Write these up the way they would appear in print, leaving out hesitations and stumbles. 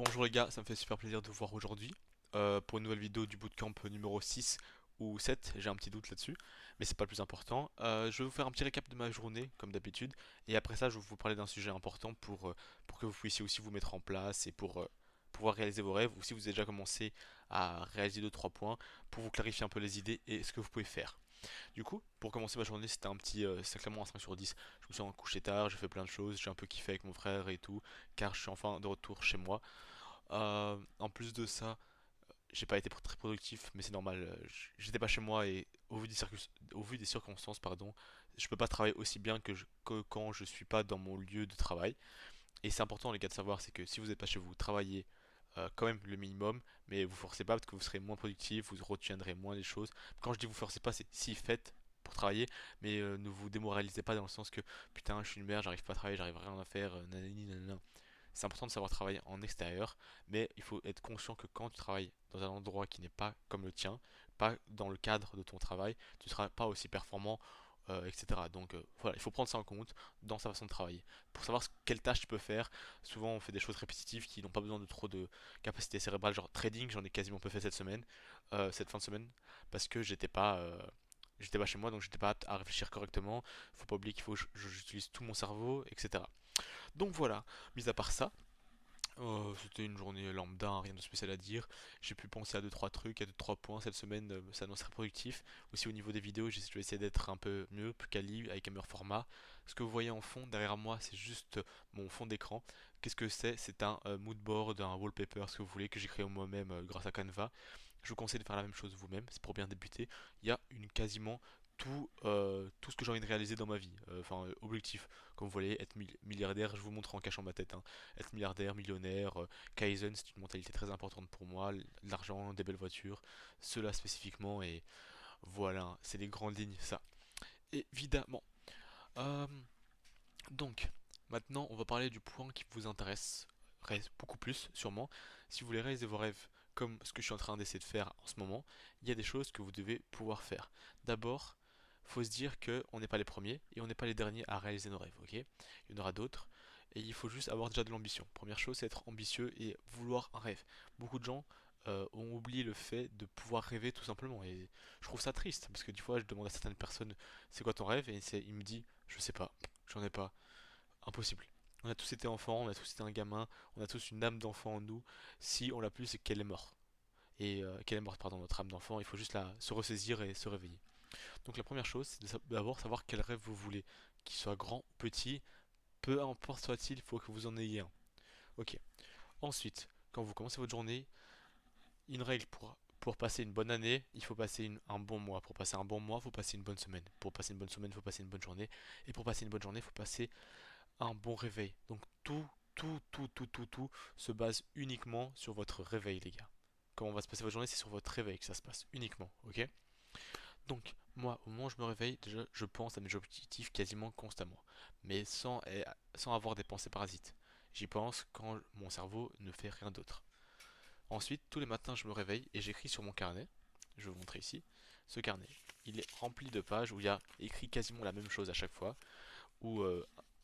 Bonjour les gars, ça me fait super plaisir de vous voir aujourd'hui pour une nouvelle vidéo du bootcamp numéro 6 ou 7, j'ai un petit doute là-dessus, mais c'est pas le plus important. Je vais vous faire un petit récap de ma journée, comme d'habitude, et après ça je vais vous parler d'un sujet important pour que vous puissiez aussi vous mettre en place et pour pouvoir réaliser vos rêves, ou si vous avez déjà commencé à réaliser deux trois points, pour vous clarifier un peu les idées et ce que vous pouvez faire. Du coup, pour commencer ma journée, c'était clairement un 5 sur 10. Je me suis couché tard, j'ai fait plein de choses, j'ai un peu kiffé avec mon frère et tout, car je suis enfin de retour chez moi. En plus de ça, j'ai pas été très productif, mais c'est normal. J'étais pas chez moi et au vu des circonstances, pardon, je peux pas travailler aussi bien que quand je suis pas dans mon lieu de travail. Et c'est important les gars de savoir, c'est que si vous n'êtes pas chez vous, travaillez quand même le minimum, mais vous forcez pas parce que vous serez moins productif, vous retiendrez moins les choses. Quand je dis vous forcez pas, c'est si faites pour travailler, mais ne vous démoralisez pas dans le sens que putain je suis une merde, j'arrive pas à travailler, j'arrive rien à faire, nanani nanana. C'est important de savoir travailler en extérieur, mais il faut être conscient que quand tu travailles dans un endroit qui n'est pas comme le tien, pas dans le cadre de ton travail, tu ne seras pas aussi performant, etc. Donc voilà, il faut prendre ça en compte dans sa façon de travailler. Pour savoir quelles tâches tu peux faire, souvent on fait des choses répétitives qui n'ont pas besoin de trop de capacité cérébrale, genre trading, j'en ai quasiment peu fait cette semaine, cette fin de semaine, parce que j'étais pas chez moi, donc j'étais pas apte à réfléchir correctement. Faut pas oublier qu'il faut que j'utilise tout mon cerveau, etc. Donc voilà, mis à part ça, c'était une journée lambda, hein, rien de spécial à dire. J'ai pu penser à deux trois trucs, à deux trois points cette semaine, ça annonce très productif. Aussi au niveau des vidéos, je vais essayer d'être un peu mieux, plus quali, avec un meilleur format. Ce que vous voyez en fond derrière moi, c'est juste mon fond d'écran. Qu'est-ce que c'est? C'est un mood board, un wallpaper, ce que vous voulez, que j'ai créé moi-même grâce à Canva. Je vous conseille de faire la même chose vous-même, c'est pour bien débuter. Il y a quasiment tout ce que j'ai envie de réaliser dans ma vie. Objectif. Comme vous voyez, être milliardaire, je vous montre en cachant ma tête, hein. Être milliardaire, millionnaire, Kaizen, c'est une mentalité très importante pour moi. L'argent, des belles voitures, cela spécifiquement, et voilà, c'est les grandes lignes, ça. Évidemment. Euh, donc, maintenant, on va parler du point qui vous intéresse beaucoup plus, sûrement. Si vous voulez réaliser vos rêves comme ce que je suis en train d'essayer de faire en ce moment, il y a des choses que vous devez pouvoir faire. D'abord, faut se dire que on n'est pas les premiers et on n'est pas les derniers à réaliser nos rêves, ok? Il y en aura d'autres et il faut juste avoir déjà de l'ambition. Première chose, c'est être ambitieux et vouloir un rêve. Beaucoup de gens ont oublié le fait de pouvoir rêver tout simplement et je trouve ça triste parce que des fois je demande à certaines personnes c'est quoi ton rêve et il me dit je sais pas, j'en ai pas. Impossible. On a tous été enfants, on a tous été un gamin, on a tous une âme d'enfant en nous. Si on l'a plus, c'est qu'elle est morte. Et qu'elle est morte, pardon, notre âme d'enfant, il faut juste se ressaisir et se réveiller. Donc la première chose, c'est d'abord savoir quel rêve vous voulez. Qu'il soit grand ou petit, peu importe soit-il, il faut que vous en ayez un. Ok. Ensuite, quand vous commencez votre journée, une règle pour passer une bonne année, il faut passer un bon mois. Pour passer un bon mois, il faut passer une bonne semaine. Pour passer une bonne semaine, il faut passer une bonne journée. Et pour passer une bonne journée, il faut passer un bon réveil. Donc tout se base uniquement sur votre réveil, les gars. Comment va se passer votre journée, c'est sur votre réveil que ça se passe uniquement, ok? Donc, moi, au moment où je me réveille, déjà, je pense à mes objectifs quasiment constamment, mais sans avoir des pensées parasites. J'y pense quand mon cerveau ne fait rien d'autre. Ensuite, tous les matins, je me réveille et j'écris sur mon carnet. Je vais vous montrer ici. Ce carnet, il est rempli de pages où il y a écrit quasiment la même chose à chaque fois, où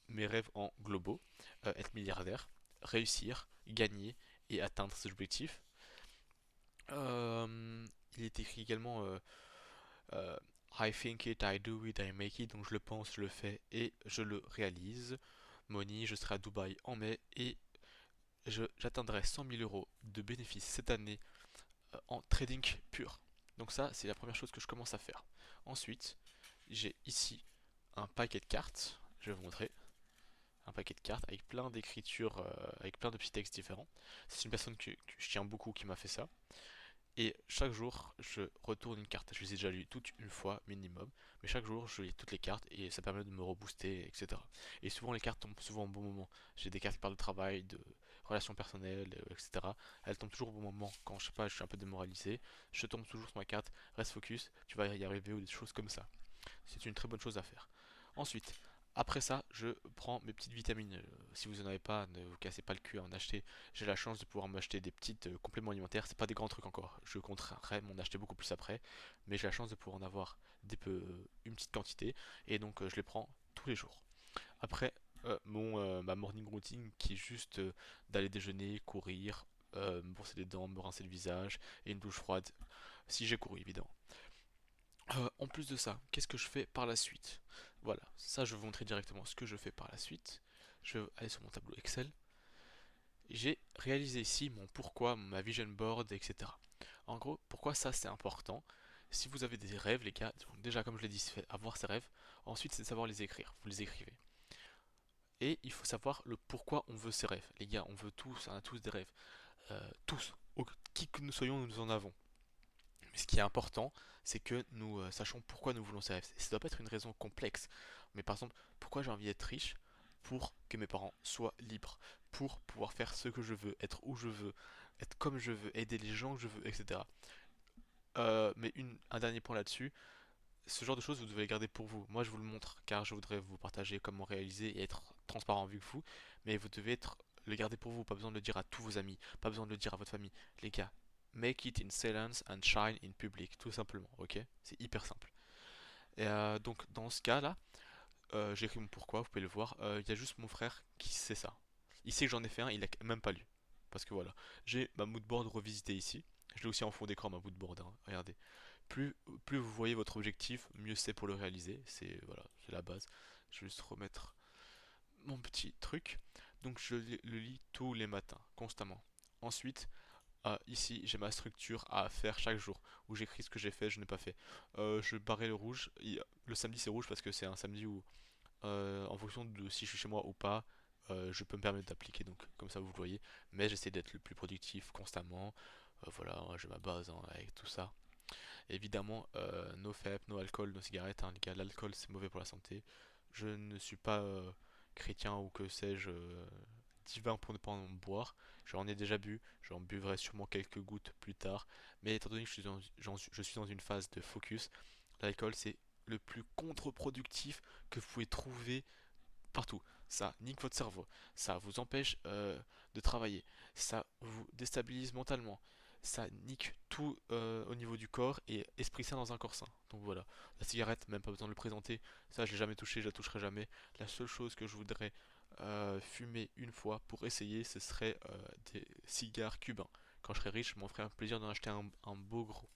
mes rêves en globaux, être milliardaire, réussir, gagner et atteindre ces objectifs. Il est écrit également euh, I think it, I do it, I make it, donc je le pense, je le fais et je le réalise. Moni, je serai à Dubaï en mai et j'atteindrai 100 000 euros de bénéfices cette année en trading pur. Donc ça, c'est la première chose que je commence à faire. Ensuite, j'ai ici un paquet de cartes, je vais vous montrer. Un paquet de cartes avec plein d'écritures, avec plein de petits textes différents. C'est une personne que je tiens beaucoup qui m'a fait ça. Et chaque jour, je retourne une carte. Je les ai déjà lues toutes une fois minimum, mais chaque jour, je lis toutes les cartes et ça permet de me rebooster, etc. Et souvent, les cartes tombent souvent au bon moment. J'ai des cartes qui parlent de travail, de relations personnelles, etc. Elles tombent toujours au bon moment. Quand je sais pas, je suis un peu démoralisé, je tombe toujours sur ma carte. Reste focus, tu vas y arriver ou des choses comme ça. C'est une très bonne chose à faire. Ensuite, après ça, je prends mes petites vitamines. Si vous en avez pas, ne vous cassez pas le cul à en acheter. J'ai la chance de pouvoir m'acheter des petits compléments alimentaires. C'est pas des grands trucs encore. Je compterai m'en acheter beaucoup plus après. Mais j'ai la chance de pouvoir en avoir une petite quantité. Et donc je les prends tous les jours. Après, ma morning routine qui est juste d'aller déjeuner, courir, me brosser les dents, me rincer le visage et une douche froide si j'ai couru évidemment. En plus de ça, qu'est-ce que je fais par la suite? Voilà, ça je vais vous montrer directement ce que je fais par la suite. Je vais aller sur mon tableau Excel. J'ai réalisé ici mon pourquoi, ma vision board, etc. En gros, pourquoi ça c'est important? Si vous avez des rêves, les gars, donc déjà comme je l'ai dit, c'est avoir ces rêves. Ensuite, c'est de savoir les écrire. Vous les écrivez. Et il faut savoir le pourquoi on veut ces rêves. Les gars, on veut tous, on a tous des rêves. Tous. Qui que nous soyons, nous en avons. Mais ce qui est important, c'est que nous sachions pourquoi nous voulons ces rêves. Ça ne doit pas être une raison complexe. Mais par exemple, pourquoi j'ai envie d'être riche? Pour que mes parents soient libres. Pour pouvoir faire ce que je veux, être où je veux, être comme je veux, aider les gens que je veux, etc. Mais un dernier point là-dessus, ce genre de choses vous devez les garder pour vous. Moi je vous le montre car je voudrais vous partager comment réaliser et être transparent avec vous, mais vous devez le garder pour vous, pas besoin de le dire à tous vos amis, pas besoin de le dire à votre famille. Les gars, make it in silence and shine in public, tout simplement, ok? C'est hyper simple. Et donc dans ce cas-là, j'ai écrit mon pourquoi, vous pouvez le voir. Il y a juste mon frère qui sait ça. Il sait que j'en ai fait un, il a même pas lu. Parce que voilà, j'ai ma moodboard revisitée ici. Je l'ai aussi en fond d'écran ma moodboard, hein. Regardez. Plus, plus vous voyez votre objectif, mieux c'est pour le réaliser. C'est voilà, c'est la base. Je vais juste remettre mon petit truc. Donc le lis tous les matins, constamment. Ensuite, ici j'ai ma structure à faire chaque jour, où j'écris ce que j'ai fait, je n'ai pas fait. Je barrais le rouge. Le samedi c'est rouge parce que c'est un samedi où, en fonction de si je suis chez moi ou pas, je peux me permettre d'appliquer. Donc comme ça vous le voyez. Mais j'essaie d'être le plus productif constamment. Voilà, j'ai ma base hein, avec tout ça. Évidemment, no vape, no alcool, no cigarettes, hein, les gars, l'alcool c'est mauvais pour la santé. Je ne suis pas chrétien ou que sais-je, divin pour ne pas en boire. J'en ai déjà bu, j'en buvrai sûrement quelques gouttes plus tard. Mais étant donné que je suis dans une phase de focus, l'alcool c'est le plus contre-productif que vous pouvez trouver partout. Ça nique votre cerveau, ça vous empêche de travailler, ça vous déstabilise mentalement, ça nique tout au niveau du corps et esprit sain dans un corps sain. Donc voilà, la cigarette, même pas besoin de le présenter, ça je l'ai jamais touché, je la toucherai jamais. La seule chose que je voudrais fumer une fois pour essayer, ce serait des cigares cubains. Quand je serai riche, je m'en ferai un plaisir d'en acheter un beau gros.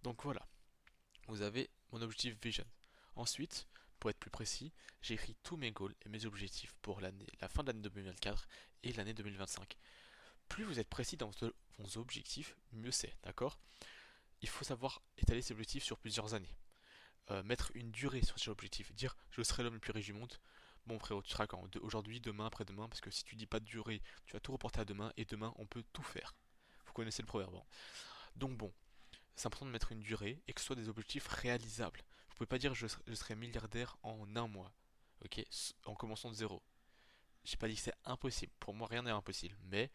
Donc voilà, vous avez mon objectif vision. Ensuite, pour être plus précis, j'ai écrit tous mes goals et mes objectifs pour la fin de l'année 2024 et l'année 2025. Plus vous êtes précis dans vos objectifs, mieux c'est, d'accord? Il faut savoir étaler ces objectifs sur plusieurs années. Mettre une durée sur ces objectifs. Dire je serai l'homme le plus riche du monde. Bon frérot, tu seras quand? Aujourd'hui, demain, après-demain, parce que si tu dis pas de durée, tu vas tout reporter à demain, et demain, on peut tout faire. Vous connaissez le proverbe, hein. Donc bon, c'est important de mettre une durée et que ce soit des objectifs réalisables. Vous pouvez pas dire je serai milliardaire en un mois, ok, en commençant de zéro. J'ai pas dit que c'est impossible. Pour moi, rien n'est impossible. Mais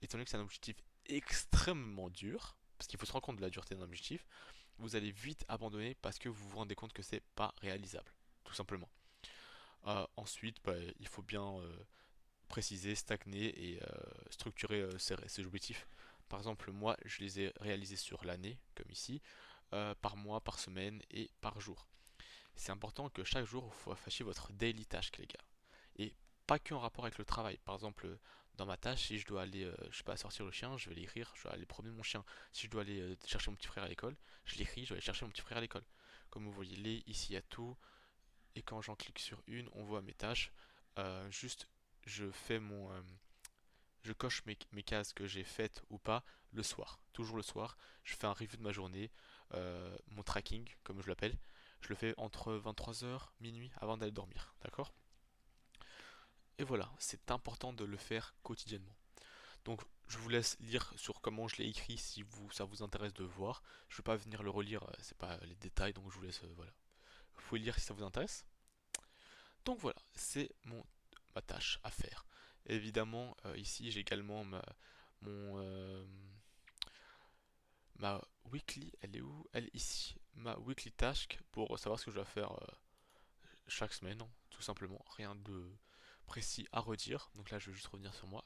étant donné que c'est un objectif extrêmement dur, parce qu'il faut se rendre compte de la dureté d'un objectif, vous allez vite abandonner parce que vous vous rendez compte que c'est pas réalisable, tout simplement. Ensuite, bah, il faut bien préciser, stagner et structurer ces objectifs. Par exemple, moi, je les ai réalisés sur l'année, comme ici, par mois, par semaine et par jour. C'est important que chaque jour, vous fassiez votre daily task, les gars. Et pas que en rapport avec le travail. Par exemple, dans ma tâche, si je dois aller, je sais pas, sortir le chien, je vais l'écrire, je dois aller promener mon chien. Si je dois aller chercher mon petit frère à l'école, je l'écris, je dois aller chercher mon petit frère à l'école. Comme vous voyez, ici il y a tout. Et quand j'en clique sur une, on voit mes tâches. Juste, je fais je coche mes cases que j'ai faites ou pas le soir. Toujours le soir, je fais un review de ma journée, mon tracking, comme je l'appelle. Je le fais entre 23 heures minuit, avant d'aller dormir. D'accord? Et voilà, c'est important de le faire quotidiennement. Donc, je vous laisse lire sur comment je l'ai écrit si ça vous intéresse de voir. Je ne vais pas venir le relire, c'est pas les détails, donc je vous laisse, voilà. Vous pouvez lire si ça vous intéresse. Donc voilà, c'est ma tâche à faire. Évidemment, ici j'ai également mon, ma weekly, elle est où? Elle est ici. Ma weekly task pour savoir ce que je dois faire chaque semaine, hein, tout simplement. Rien de précis à redire. Donc là, je vais juste revenir sur moi.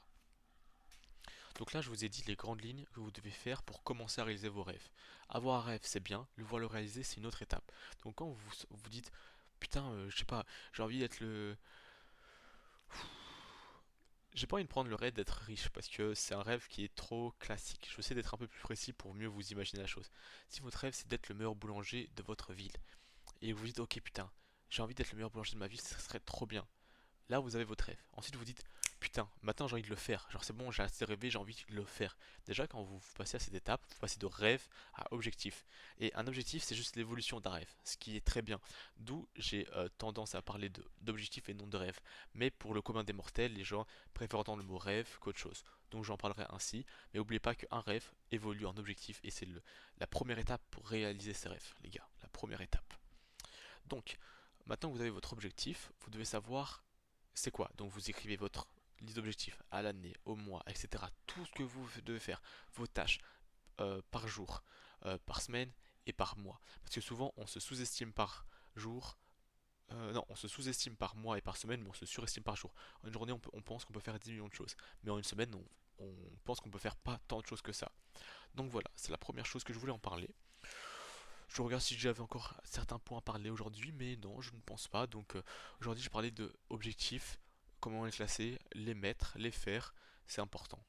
Donc là, je vous ai dit les grandes lignes que vous devez faire pour commencer à réaliser vos rêves. Avoir un rêve, c'est bien. Le voir le réaliser, c'est une autre étape. Donc quand vous vous dites, putain, je sais pas, j'ai envie d'être J'ai pas envie de prendre le rêve d'être riche parce que c'est un rêve qui est trop classique. Je vais essayer d'être un peu plus précis pour mieux vous imaginer la chose. Si votre rêve c'est d'être le meilleur boulanger de votre ville et vous vous dites ok putain, j'ai envie d'être le meilleur boulanger de ma ville, ça serait trop bien. Là, vous avez votre rêve. Ensuite, vous dites, putain, maintenant j'ai envie de le faire. Genre, c'est bon, j'ai assez rêvé, j'ai envie de le faire. Déjà, quand vous passez à cette étape, vous passez de rêve à objectif. Et un objectif, c'est juste l'évolution d'un rêve, ce qui est très bien. D'où j'ai tendance à parler d'objectif et non de rêve. Mais pour le commun des mortels, les gens préfèrent entendre le mot rêve qu'autre chose. Donc j'en parlerai ainsi. Mais n'oubliez pas qu'un rêve évolue en objectif et c'est la première étape pour réaliser ses rêves, les gars. La première étape. Donc, maintenant que vous avez votre objectif, vous devez savoir c'est quoi. Donc vous écrivez votre liste d'objectifs à l'année, au mois, etc. Tout ce que vous devez faire, vos tâches par jour, par semaine et par mois. Parce que souvent on se sous-estime par jour. Non, on se sous-estime par mois et par semaine, mais on se surestime par jour. En une journée, on pense qu'on peut faire 10 millions de choses. Mais en une semaine, on pense qu'on peut faire pas tant de choses que ça. Donc voilà, c'est la première chose que je voulais en parler. Je regarde si j'avais encore certains points à parler aujourd'hui, mais non, je ne pense pas. Donc aujourd'hui, je parlais de objectifs, comment les classer, les mettre, les faire, c'est important.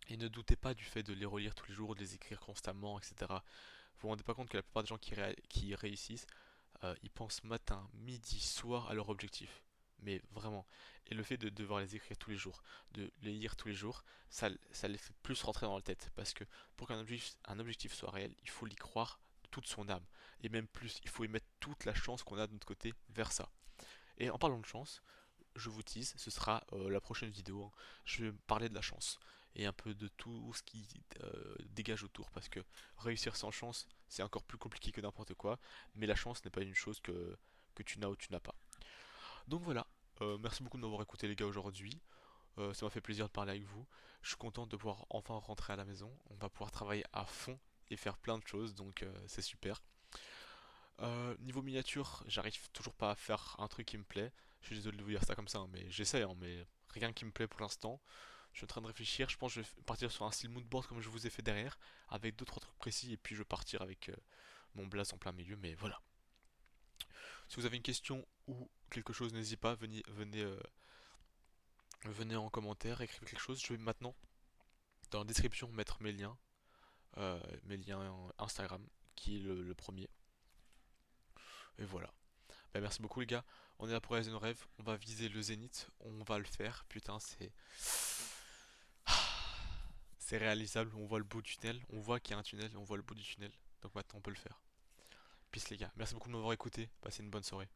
Et ne doutez pas du fait de les relire tous les jours, de les écrire constamment, etc. Vous vous rendez pas compte que la plupart des gens qui réussissent, ils pensent matin, midi, soir à leur objectif. Mais vraiment. Et le fait de devoir les écrire tous les jours, de les lire tous les jours, ça les fait plus rentrer dans la tête. Parce que pour un objectif soit réel, il faut l'y croire de toute son âme. Et même plus, il faut y mettre toute la chance qu'on a de notre côté vers ça. Et en parlant de chance, je vous tease, ce sera la prochaine vidéo, hein. Je vais parler de la chance et un peu de tout ce qui dégage autour parce que réussir sans chance, c'est encore plus compliqué que n'importe quoi, mais la chance n'est pas une chose que tu n'as ou tu n'as pas. Donc voilà, merci beaucoup de m'avoir écouté les gars aujourd'hui. Ça m'a fait plaisir de parler avec vous. Je suis content de pouvoir enfin rentrer à la maison. On va pouvoir travailler à fond et faire plein de choses, donc c'est super. Niveau miniature, j'arrive toujours pas à faire un truc qui me plaît. Je suis désolé de vous dire ça comme ça, hein, mais j'essaie, hein, mais rien qui me plaît pour l'instant. Je suis en train de réfléchir, je pense que je vais partir sur un style moodboard comme je vous ai fait derrière, avec deux trois trucs précis, et puis je vais partir avec mon blaze en plein milieu, mais voilà. Si vous avez une question ou quelque chose, n'hésitez pas, venez en commentaire, écrivez quelque chose. Je vais maintenant, dans la description, mettre mes liens Instagram, qui est le premier. Et voilà. Bah, merci beaucoup les gars. On est là pour réaliser nos rêves. On va viser le zénith. On va le faire. Putain, c'est réalisable. On voit le bout du tunnel. On voit qu'il y a un tunnel. On voit le bout du tunnel. Donc maintenant on peut le faire. Peace les gars. Merci beaucoup de m'avoir écouté. Passez une bonne soirée.